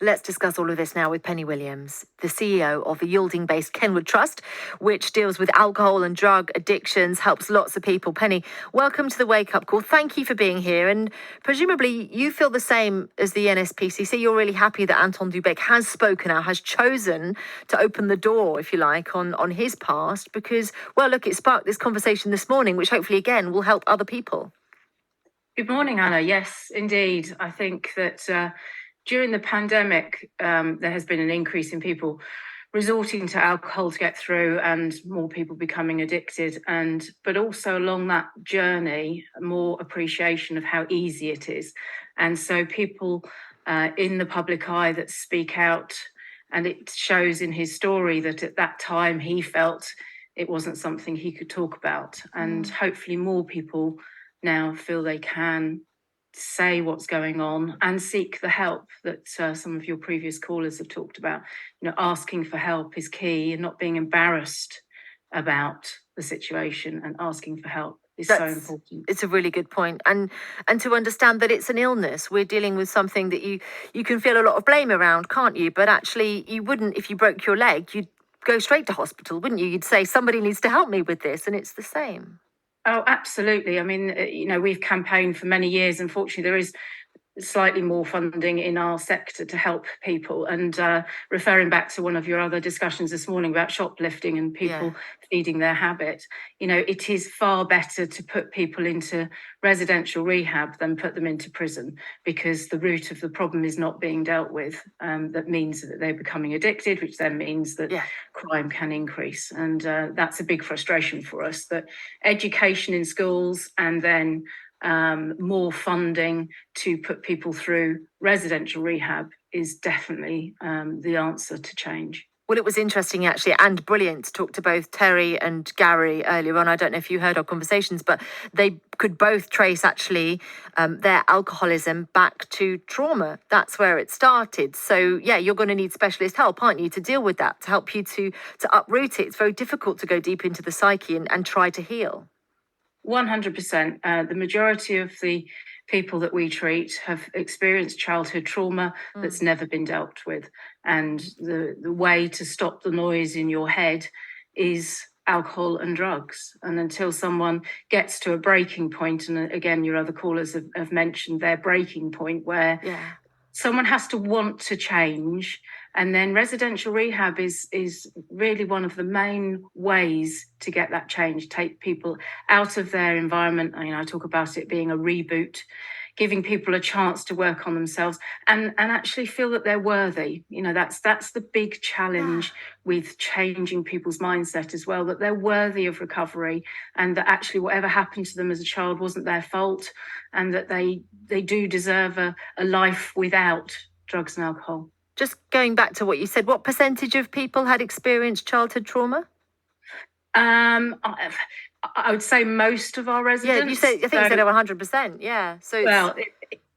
Let's discuss all of this now with Penny Williams, the CEO of the yielding-based Kenwood Trust, which deals with alcohol and drug addictions, helps lots of people. Penny, welcome to the Wake Up Call. Thank you for being here. And presumably you feel the same as the NSPCC. You're really happy that Anton Du Beke has spoken out, has chosen to open the door, if you like, on his past because, well, look, it sparked this conversation this morning, which hopefully, again, will help other people. Good morning, Anna. Yes, indeed. I think that during the pandemic, there has been an increase in people resorting to alcohol to get through and more people becoming addicted. But also along that journey, more appreciation of how easy it is. And so people in the public eye that speak out, and it shows in his story that at that time he felt it wasn't something he could talk about. And hopefully more people now feel they can say what's going on and seek the help that some of your previous callers have talked about. Asking for help is key, and not being embarrassed about the situation, and asking for help is so important. It's a really good point. And to understand that it's an illness. We're dealing with something that you can feel a lot of blame around, can't you? But actually you wouldn't, if you broke your leg, you'd go straight to hospital, wouldn't you? You'd say, somebody needs to help me with this, and it's the same. Oh, absolutely. I mean, we've campaigned for many years. Unfortunately, there is slightly more funding in our sector to help people. And referring back to one of your other discussions this morning about shoplifting and people feeding their habit, it is far better to put people into residential rehab than put them into prison, because the root of the problem is not being dealt with. That means that they're becoming addicted, which then means that crime can increase. And that's a big frustration for us, that education in schools and then more funding to put people through residential rehab is definitely the answer to change. Well, it was interesting, actually, and brilliant to talk to both Terry and Gary earlier on. I don't know if you heard our conversations, but they could both trace, actually, their alcoholism back to trauma. That's where it started. So, yeah, you're going to need specialist help, aren't you, to deal with that, to help you to uproot it. It's very difficult to go deep into the psyche and try to heal. 100%. The majority of the people that we treat have experienced childhood trauma that's never been dealt with. And the way to stop the noise in your head is alcohol and drugs. And until someone gets to a breaking point, and again, your other callers have mentioned their breaking point, where someone has to want to change. And then residential rehab is really one of the main ways to get that change, take people out of their environment. I talk about it being a reboot, giving people a chance to work on themselves and actually feel that they're worthy. That's the big challenge with changing people's mindset as well, that they're worthy of recovery, and that actually whatever happened to them as a child wasn't their fault, and that they do deserve a life without drugs and alcohol. Just going back to what you said, what percentage of people had experienced childhood trauma? I would say most of our residents. Yeah, I think you said over 100%. Yeah. So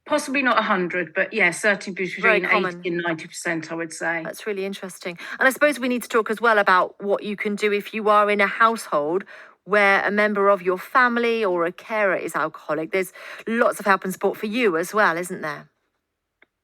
possibly not 100, but certainly between 80 and 90%, I would say. That's really interesting. And I suppose we need to talk as well about what you can do if you are in a household where a member of your family or a carer is alcoholic. There's lots of help and support for you as well, isn't there?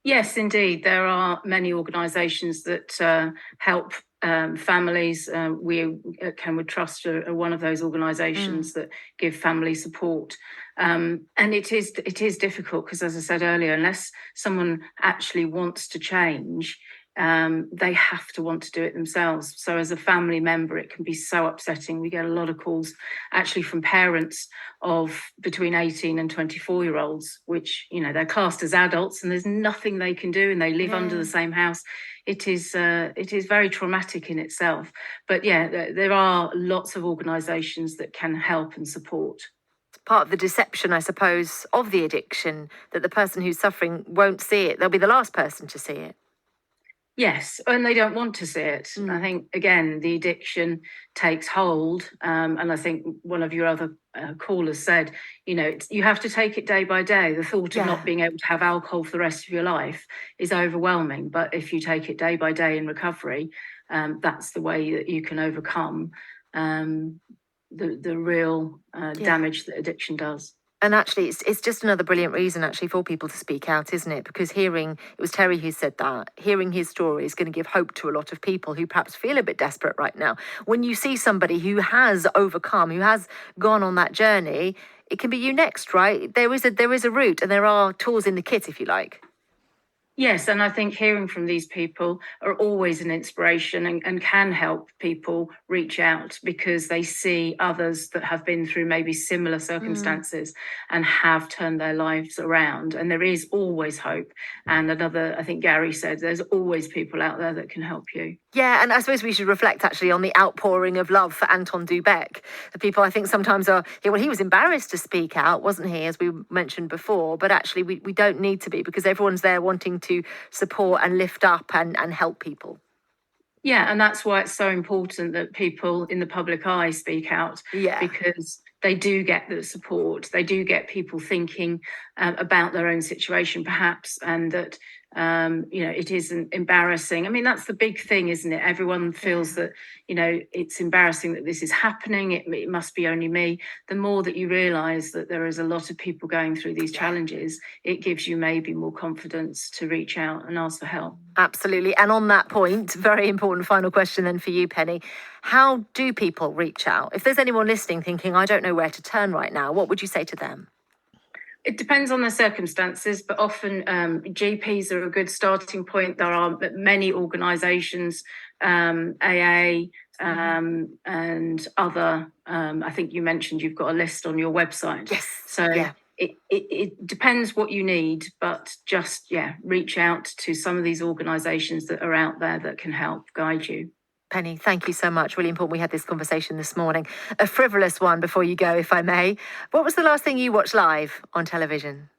Yes, indeed. There are many organisations that help families. We at Kenwood Trust are one of those organisations that give family support. And it is difficult because, as I said earlier, unless someone actually wants to change, they have to want to do it themselves. So as a family member, it can be so upsetting. We get a lot of calls actually from parents of between 18 and 24-year-olds, which, they're classed as adults and there's nothing they can do, and they live under the same house. It is very traumatic in itself. But there are lots of organisations that can help and support. It's part of the deception, I suppose, of the addiction, that the person who's suffering won't see it. They'll be the last person to see it. Yes, and they don't want to see it. I think, again, the addiction takes hold. And I think one of your other callers said, you have to take it day by day. The thought of not being able to have alcohol for the rest of your life is overwhelming. But if you take it day by day in recovery, that's the way that you can overcome the real damage that addiction does. And actually, it's just another brilliant reason, actually, for people to speak out, isn't it? Because it was Terry who said that, hearing his story is going to give hope to a lot of people who perhaps feel a bit desperate right now. When you see somebody who has overcome, who has gone on that journey, it can be you next, right? There is a route, and there are tools in the kit, if you like. Yes, and I think hearing from these people are always an inspiration and can help people reach out because they see others that have been through maybe similar circumstances and have turned their lives around. And there is always hope. And I think Gary said, there's always people out there that can help you. Yeah, and I suppose we should reflect actually on the outpouring of love for Anton Du Beke. The people I think sometimes are, yeah, well, he was embarrassed to speak out, wasn't he, as we mentioned before? But actually, we don't need to be because everyone's there wanting to support and lift up and help people. Yeah, and that's why it's so important that people in the public eye speak out. Yeah. Because they do get the support, they do get people thinking about their own situation, perhaps, and that it isn't embarrassing. I mean, that's the big thing, isn't it? Everyone feels that it's embarrassing that this is happening. It must be only me. The more that you realise that there is a lot of people going through these challenges, it gives you maybe more confidence to reach out and ask for help. Absolutely. And on that point, very important final question then for you, Penny. How do people reach out? If there's anyone listening thinking, I don't know where to turn right now, what would you say to them? It depends on the circumstances, but often GPs are a good starting point. There are many organisations, AA, and other. I think you mentioned you've got a list on your website. Yes. So Yeah. it depends what you need, but just reach out to some of these organisations that are out there that can help guide you. Penny, thank you so much. Really important we had this conversation this morning. A frivolous one before you go, if I may. What was the last thing you watched live on television?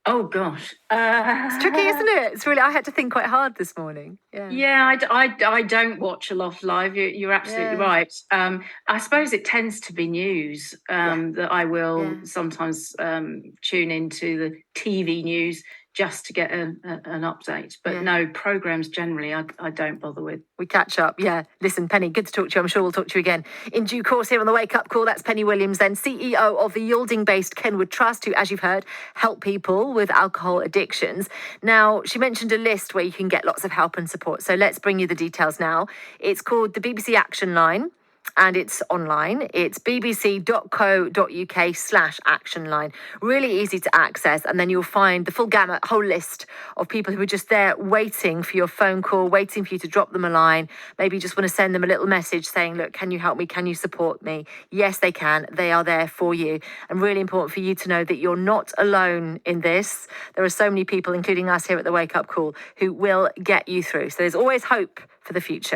Oh gosh, It's tricky, isn't it? It's really, I had to think quite hard this morning. Yeah. Yeah, I don't watch a lot live. You're absolutely Yeah. right. I suppose it tends to be news that I will sometimes tune into the TV news just to get an update. But no, programs generally I don't bother with. We catch up. Yeah. Listen, Penny, good to talk to you. I'm sure we'll talk to you again in due course here on the Wake Up Call. That's Penny Williams, then CEO of the Yielding-based Kenwood Trust, who, as you've heard, help people with alcohol addictions. Now, she mentioned a list where you can get lots of help and support. So let's bring you the details now. It's called the BBC Action Line. And it's online. It's bbc.co.uk/action line. Really easy to access. And then you'll find the full gamut, whole list of people who are just there waiting for your phone call, waiting for you to drop them a line. Maybe you just want to send them a little message saying, look, can you help me? Can you support me? Yes, they can. They are there for you. And really important for you to know that you're not alone in this. There are so many people, including us here at the Wake Up Call, who will get you through. So there's always hope for the future.